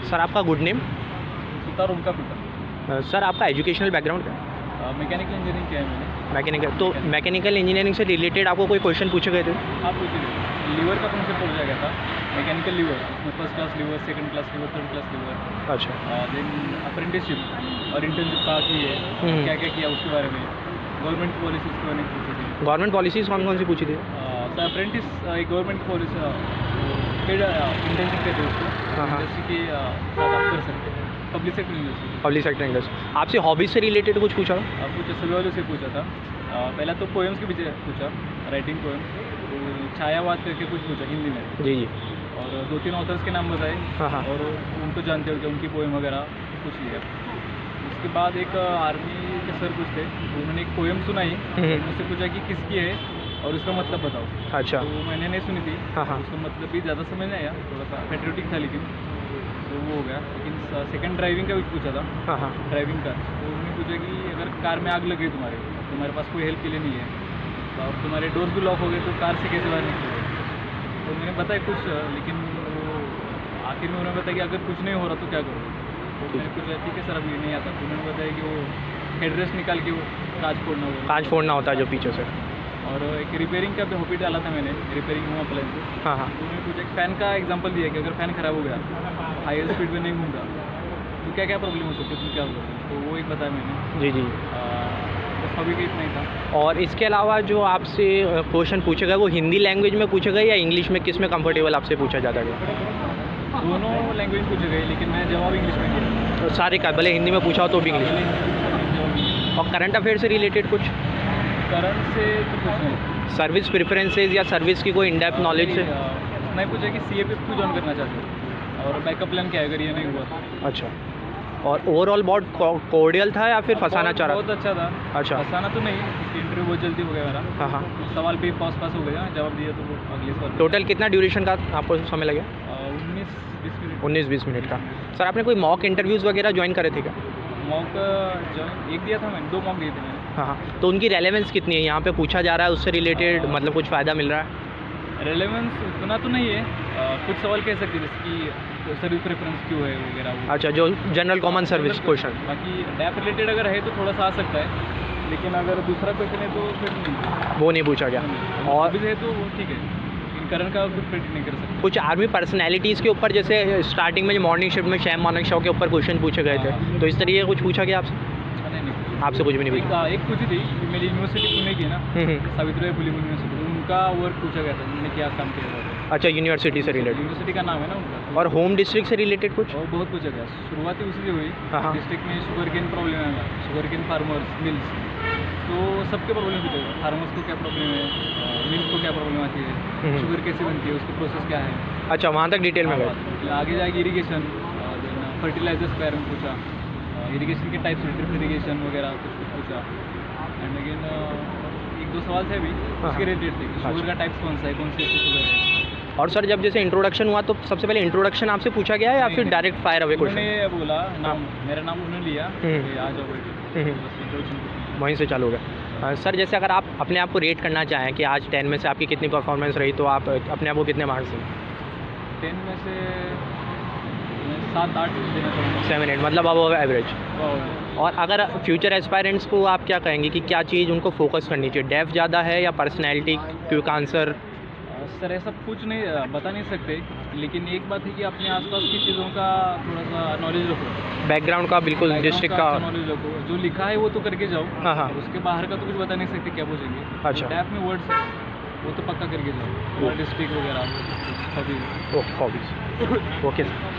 Sir आपका good name? Sutar उनका पिता। सर आपका एजुकेशनल बैकग्राउंड क्या है? मैकेनिकल इंजीनियरिंग किया है मैंने। मैकेनिकल, तो मैकेनिकल इंजीनियरिंग से रिलेटेड आपको कोई क्वेश्चन पूछे गए थे? आप पूछिए। लीवर का कॉन्सेप्ट पूछा गया था, मैकेनिकल लीवर, उसमें first class lever, second class lever, third class lever. अच्छा। देन अप्रेंटिसशिप और इंटर्नशिप कहाँ की है, क्या क्या किया उसके बारे में। गवर्नमेंट पॉलिसीज़ के बारे में पूछी थी। गवर्नमेंट पॉलिसीज़ कौन कौन सी पूछी थी? सर अप्रेंटिस एक गवर्नमेंट पॉलिसी पेड इंटर्नशिप कहते हैं उसको। हाँ, हाँ। इंडस्ट्री के साथ आप कर सकते हैं, public sector industry. Public sector industry. आपसे हॉबीज से रिलेटेड कुछ पूछा था? कुछ सभी वालों से पूछा था। पहला तो पोएम्स के पीछे पूछा, राइटिंग पोएम्स। तो छायावाद करके कुछ पूछा हिंदी में। जी जी। और 2-3 ऑथर्स के नाम बताए। हाँ हाँ। और उनको जानते हो कि उनकी पोएम वगैरह पूछ लिया। उसके बाद एक आर्मी के सर कुछ थे, उन्होंने एक पोएम सुनाई। मुझसे पूछा कि किसकी है और उसका मतलब बताओ। अच्छा। तो मैंने नहीं सुनी थी। हाँ हाँ। उसका मतलब भी ज़्यादा समझ नहीं आया, थोड़ा सा पेट्रियोटिक था लेकिन, तो वो हो गया। लेकिन सेकंड ड्राइविंग का भी पूछा था। हाँ हाँ। ड्राइविंग का तो उन्होंने पूछा कि अगर कार में आग लगे तुम्हारे पास कोई हेल्प के लिए नहीं है, तो अब तुम्हारे डोर्स भी लॉक हो गए, तो कार से कैसे बाहर निकलोगे? तो मैंने बताया कुछ, लेकिन वो आखिर में उन्होंने बताया कि अगर कुछ नहीं हो रहा तो क्या करोगे? तो मैंने पूछा ठीक है सर अभी नहीं आता। तो उन्होंने बताया कि वो हेडरेस्ट निकाल के वो कांच फोड़ना होगा। कांच फोड़ना होता है जो पीछे से। और एक रिपेयरिंग का भी हॉबी डाला था मैंने, रिपेयरिंग होम अप्लायंसेस। हाँ हाँ। तो उन्होंने कुछ एक फ़ैन का एग्जांपल दिया कि अगर फ़ैन ख़राब हो गया, हाईएस्ट स्पीड में नहीं घूमता, तो क्या क्या प्रॉब्लम हो सकती है, तुम क्या करोगे? तो वो एक बताया मैंने। जी जी। बस हॉबी का इतना ही था। और इसके अलावा जो आपसे क्वेश्चन पूछे गए वो हिंदी लैंग्वेज में पूछे गए या इंग्लिश में, किस में कंफर्टेबल आपसे पूछा जाता है? दोनों लैंग्वेज पूछे गए, लेकिन मैं जवाब इंग्लिश में दिया। तो सारे का भले हिंदी में पूछा हो तो भी इंग्लिश। और करंट अफेयर से रिलेटेड कुछ? करंट से तो कुछ नहीं। सर्विस प्रेफरेंसेज या सर्विस की कोई इन डेप्थ नॉलेज से? नहीं पूछा कि CAPF क्यों ज्वाइन करना चाहते हो और बैकअप प्लान क्या है अगर ये नहीं हुआ तो। अच्छा। और ओवरऑल बहुत कोर्डियल था या फिर फंसाना चाह रहा? बहुत अच्छा था। अच्छा। फंसाना तो नहीं, क्योंकि इंटरव्यू बहुत जल्दी हो गया मेरा। हाँ हाँ। सवाल भी पास हो गया, जवाब दिया तो वो अगले सवाल। टोटल कितना ड्यूरेशन का आपको समय लगे? 19-20 मिनट। 19-20 मिनट का। सर आपने कोई मॉक इंटरव्यूज़ वगैरह ज्वाइन करे थे क्या? मॉक ज्वाइन एक दिया था मैंने, 2 मॉक दिए थे मैंने। हाँ हाँ। तो उनकी रेलेवेंस कितनी है? यहाँ पे पूछा जा रहा है उससे रिलेटेड मतलब कुछ फ़ायदा मिल रहा है? रेलेवेंस उतना तो नहीं है। कुछ सवाल कह सकते हैं जैसे कि सर्विस प्रेफरेंस क्यों है वगैरह वो। अच्छा, जो जनरल कॉमन सर्विस क्वेश्चन। बाकी डैप रिलेटेड अगर है तो थोड़ा सा आ सकता है, लेकिन अगर दूसरा क्वेश्चन है तो फिर नहीं। वो नहीं पूछा गया। और अभी है तो वो ठीक है, लेकिन करंट का कुछ प्रेडिक्ट नहीं कर सकते। कुछ आर्मी पर्सनैलिटीज़ के ऊपर जैसे स्टार्टिंग में जो मॉर्निंग शिफ्ट में शैम मानेक शॉ के ऊपर क्वेश्चन पूछे गए थे, तो इस तरीके कुछ पूछा गया आपसे? नहीं। आपसे कुछ भी नहीं पूछा? एक पूछी थी, मेरी यूनिवर्सिटी पुणे की है ना, सावित्रीबाई फुले यूनिवर्सिटी, उनका वर्क पूछा गया था, उन्होंने क्या काम किया था। अच्छा, यूनिवर्सिटी से रिलेटेड। यूनिवर्सिटी का नाम है ना उनका। और होम डिस्ट्रिक्ट से रिलेटेड कुछ? और बहुत पूछा गया, शुरुआत ही उसी से हुई। हाँ हाँ। डिस्ट्रिक्ट में शुगर केन प्रॉब्लम है, शुगर केन फार्मर्स, मिल्स, तो सबके प्रॉब्लम पूछा गया। फार्मर्स को क्या प्रॉब्लम है, मिल्स को क्या प्रॉब्लम आती है, शुगर कैसे बनती है, उसकी प्रोसेस क्या है। अच्छा, वहाँ तक डिटेल में गए? आगे जाके इरीगेशन, फर्टिलाइजर्स के बारे में पूछा, इरीगेशन के टाइप्स, ड्रिप इरीगेशन वगैरह कुछ पूछा। एंड अगेन 1-2 सवाल थे अभी उसके रिलेटेड थे, शुगर का टाइप्स कौन सा है, कौन से शुगर है। और सर जब जैसे इंट्रोडक्शन हुआ तो सबसे पहले इंट्रोडक्शन आपसे पूछा गया या फिर डायरेक्ट फायर अवे क्वेश्चन? उन्होंने बोला नाम, मेरा नाम उन्होंने लिया, आ जाओ बेटे, वहीं से चालू हो गया। सर जैसे अगर आप अपने आप को रेट करना चाहें कि आज 10 में से आपकी कितनी परफॉर्मेंस रही, तो आप अपने आप को कितने मार्क्स दें? 10 में से 7-8 देना चाहूँगा। 7-8 मतलब अब एवरेज। और अगर फ्यूचर एस्पायरेंट्स को आप क्या कहेंगे कि क्या चीज़ उनको फोकस करनी चाहिए? डेफ ज़्यादा है या पर्सनैलिटी, क्विक आंसर? सर ऐसा कुछ नहीं बता नहीं सकते, लेकिन एक बात है कि अपने आसपास की चीज़ों का थोड़ा सा नॉलेज रखो, बैकग्राउंड का, बिल्कुल डिस्ट्रिक्ट का नॉलेज रखो। जो लिखा है वो तो करके जाओ। हाँ हाँ। उसके बाहर का तो कुछ बता नहीं सकते, क्या पूछेंगे। अच्छा। डैप में वर्ड्स है वो तो पक्का करके जाओ, डिस्ट्रिक्ट वगैरह हॉबीज। हॉबीज। Okay sir.